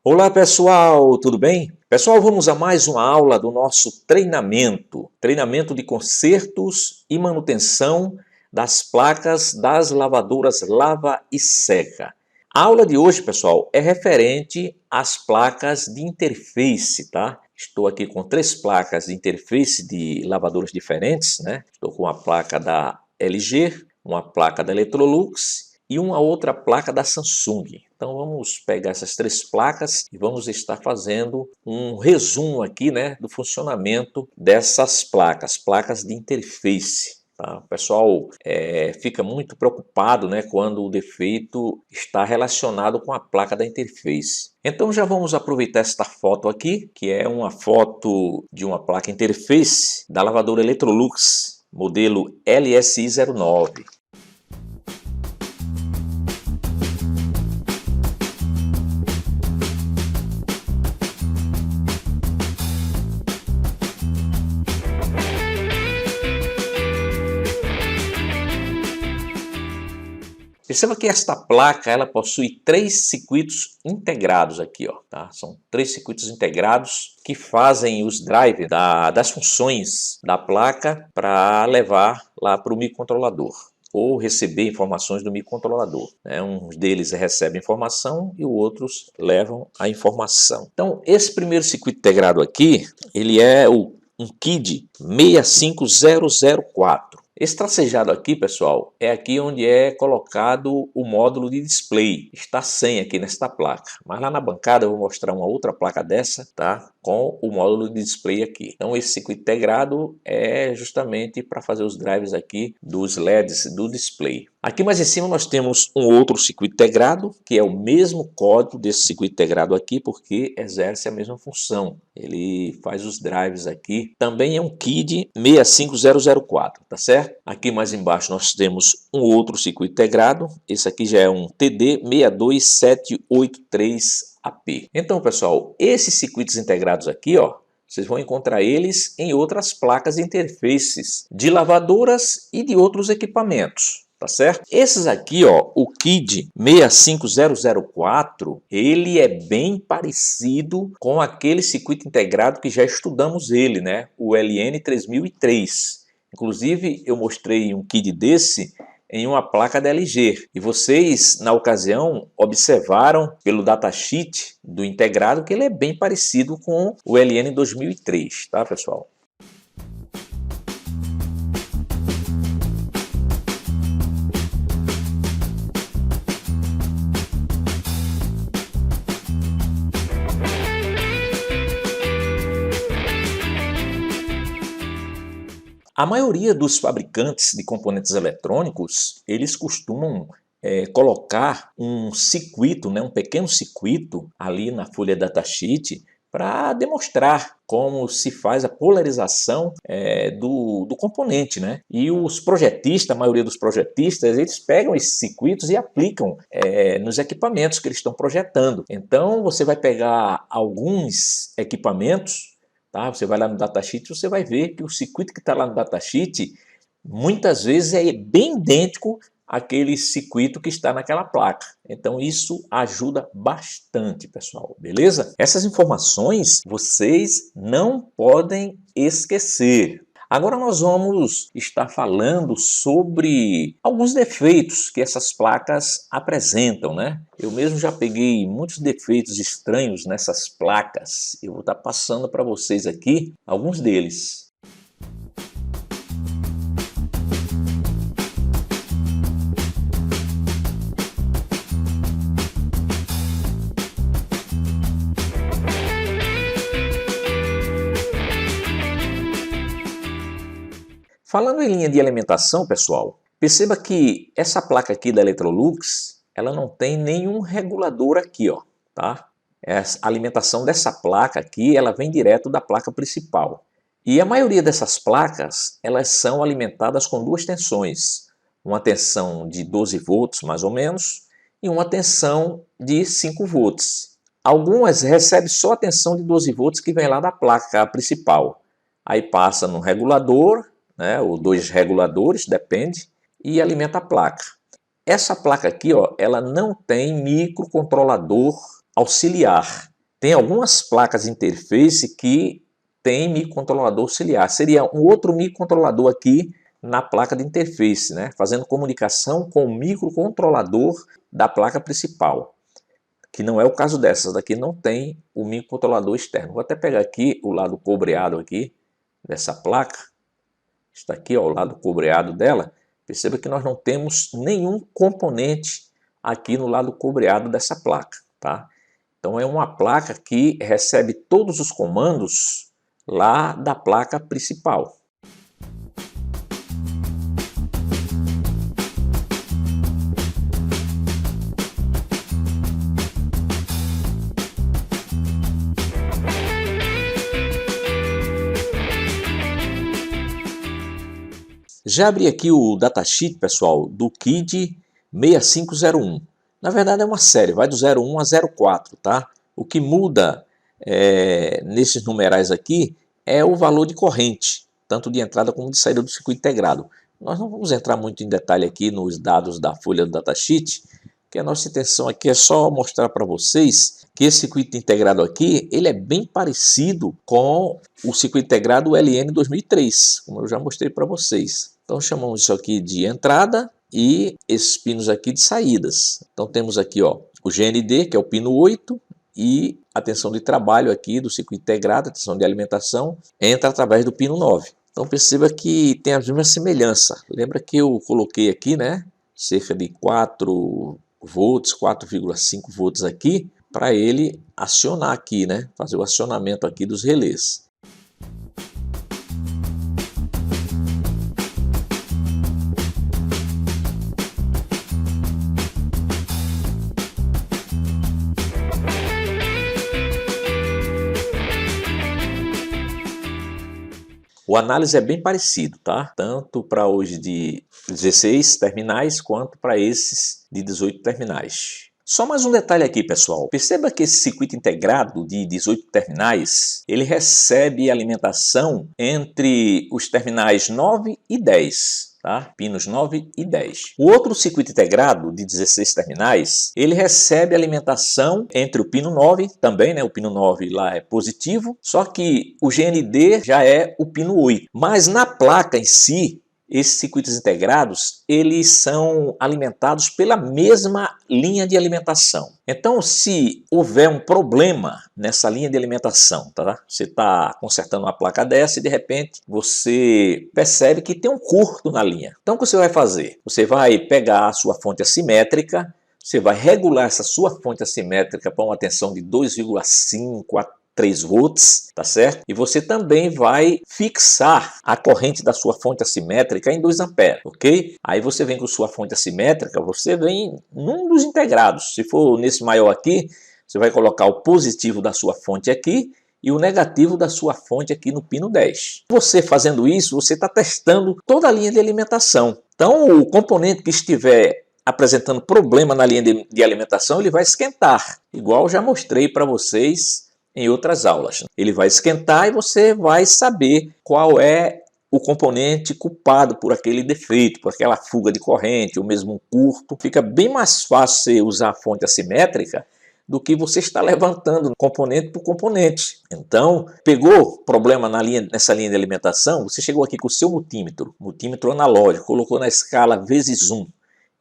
Olá pessoal, tudo bem? Pessoal, vamos a mais uma aula do nosso treinamento de consertos e manutenção das placas das lavadoras Lava e Seca. A aula de hoje, pessoal, é referente às placas de interface, tá? Estou aqui com 3 placas de interface de lavadoras diferentes, né? Estou com a placa da LG, uma placa da Electrolux e uma outra placa da Samsung. Então vamos pegar essas 3 placas e vamos estar fazendo um resumo aqui, né, do funcionamento dessas placas de interface. Tá? O pessoal fica muito preocupado, né, quando o defeito está relacionado com a placa da interface. Então já vamos aproveitar esta foto aqui, que é uma foto de uma placa interface da lavadora Electrolux, modelo LSI09. Perceba que esta placa ela possui 3 circuitos integrados aqui, ó, tá? São 3 circuitos integrados que fazem os drivers das funções da placa para levar lá para o microcontrolador ou receber informações do microcontrolador, né? Um deles recebe informação e os outros levam a informação. Então, esse primeiro circuito integrado aqui, ele é um KID 65004. Esse tracejado aqui, pessoal, é aqui onde é colocado o módulo de display. Está sem aqui nesta placa. Mas lá na bancada eu vou mostrar uma outra placa dessa, tá? Com o módulo de display aqui. Então esse circuito integrado é justamente para fazer os drivers aqui dos LEDs do display. Aqui mais em cima nós temos um outro circuito integrado, que é o mesmo código desse circuito integrado aqui, porque exerce a mesma função. Ele faz os drivers aqui. Também é um KID 65004, tá certo? Aqui mais embaixo nós temos um outro circuito integrado. Esse aqui já é um TD 62783AP. Então, pessoal, esses circuitos integrados aqui, ó, vocês vão encontrar eles em outras placas de interfaces de lavadoras e de outros equipamentos. Tá certo? Esses aqui, ó, o KID 65004, ele é bem parecido com aquele circuito integrado que já estudamos ele, né? O LN3003. Inclusive, eu mostrei um KID desse em uma placa da LG. E vocês, na ocasião, observaram pelo datasheet do integrado que ele é bem parecido com o LN2003, tá, pessoal? A maioria dos fabricantes de componentes eletrônicos, eles costumam colocar um circuito, né, um pequeno circuito ali na folha datasheet para demonstrar como se faz a polarização do componente, né? E os projetistas, a maioria dos projetistas, eles pegam esses circuitos e aplicam nos equipamentos que eles estão projetando. Então você vai pegar alguns equipamentos, tá? Você vai lá no datasheet e você vai ver que o circuito que está lá no datasheet muitas vezes é bem idêntico àquele circuito que está naquela placa. Então isso ajuda bastante, pessoal, beleza? Essas informações vocês não podem esquecer. Agora nós vamos estar falando sobre alguns defeitos que essas placas apresentam, né? Eu mesmo já peguei muitos defeitos estranhos nessas placas. Eu vou estar passando para vocês aqui alguns deles. Falando em linha de alimentação, pessoal, perceba que essa placa aqui da Electrolux, ela não tem nenhum regulador aqui, ó, tá? A alimentação dessa placa aqui, ela vem direto da placa principal. E a maioria dessas placas, elas são alimentadas com 2 tensões. Uma tensão de 12 volts, mais ou menos, e uma tensão de 5 volts. Algumas recebem só a tensão de 12 volts que vem lá da placa principal. Aí passa no regulador, né, ou 2 reguladores, depende, e alimenta a placa. Essa placa aqui, ó, ela não tem microcontrolador auxiliar. Tem algumas placas de interface que tem microcontrolador auxiliar. Seria um outro microcontrolador aqui na placa de interface, né? Fazendo comunicação com o microcontrolador da placa principal. Que não é o caso dessas, daqui não tem o microcontrolador externo. Vou até pegar aqui o lado cobreado aqui dessa placa. Está aqui, ó, o lado cobreado dela. Perceba que nós não temos nenhum componente aqui no lado cobreado dessa placa, tá? Então é uma placa que recebe todos os comandos lá da placa principal. Já abri aqui o datasheet, pessoal, do KID 6501. Na verdade é uma série, vai do 01 a 04, tá? O que muda nesses numerais aqui é o valor de corrente, tanto de entrada como de saída do circuito integrado. Nós não vamos entrar muito em detalhe aqui nos dados da folha do datasheet, porque a nossa intenção aqui é só mostrar para vocês que esse circuito integrado aqui, ele é bem parecido com o circuito integrado LN 2003, como eu já mostrei para vocês. Então chamamos isso aqui de entrada e esses pinos aqui de saídas. Então temos aqui, ó, o GND, que é o pino 8, e a tensão de trabalho aqui do circuito integrado, a tensão de alimentação, entra através do pino 9. Então perceba que tem a mesma semelhança. Lembra que eu coloquei aqui, né, cerca de 4 volts, 4,5 volts aqui, para ele acionar aqui, né, fazer o acionamento aqui dos relés. O análise é bem parecido, tá? Tanto para os de 16 terminais quanto para esses de 18 terminais. Só mais um detalhe aqui, pessoal. Perceba que esse circuito integrado de 18 terminais, ele recebe alimentação entre os terminais 9 e 10. Tá? Pinos 9 e 10. O outro circuito integrado de 16 terminais, ele recebe alimentação entre o pino 9 também, né? O pino 9 lá é positivo, só que o GND já é o pino 8. Mas na placa em si, esses circuitos integrados, eles são alimentados pela mesma linha de alimentação. Então, se houver um problema nessa linha de alimentação, tá? Você está consertando uma placa dessa e de repente você percebe que tem um curto na linha. Então, o que você vai fazer? Você vai pegar a sua fonte assimétrica, você vai regular essa sua fonte assimétrica para uma tensão de 2,5 a 3 volts, tá certo? E você também vai fixar a corrente da sua fonte assimétrica em 2 amperes, ok? Aí você vem com sua fonte assimétrica, você vem num dos integrados. Se for nesse maior aqui, você vai colocar o positivo da sua fonte aqui e o negativo da sua fonte aqui no pino 10. Você fazendo isso, você está testando toda a linha de alimentação. Então, o componente que estiver apresentando problema na linha de alimentação, ele vai esquentar, igual eu já mostrei para vocês em outras aulas. Ele vai esquentar e você vai saber qual é o componente culpado por aquele defeito, por aquela fuga de corrente, ou mesmo um curto. Fica bem mais fácil você usar a fonte assimétrica do que você está levantando componente por componente. Então, pegou problema nessa linha de alimentação, você chegou aqui com o seu multímetro analógico, colocou na escala vezes 1,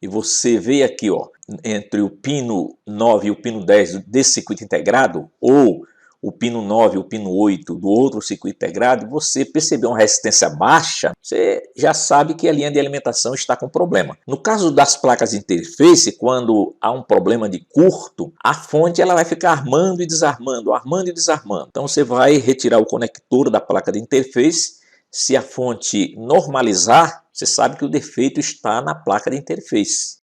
e você veio aqui, ó, entre o pino 9 e o pino 10 desse circuito integrado, ou o pino 9 e o pino 8 do outro circuito integrado, você percebeu uma resistência baixa, você já sabe que a linha de alimentação está com problema. No caso das placas de interface, quando há um problema de curto, a fonte ela vai ficar armando e desarmando, armando e desarmando. Então você vai retirar o conector da placa de interface. Se a fonte normalizar, você sabe que o defeito está na placa de interface.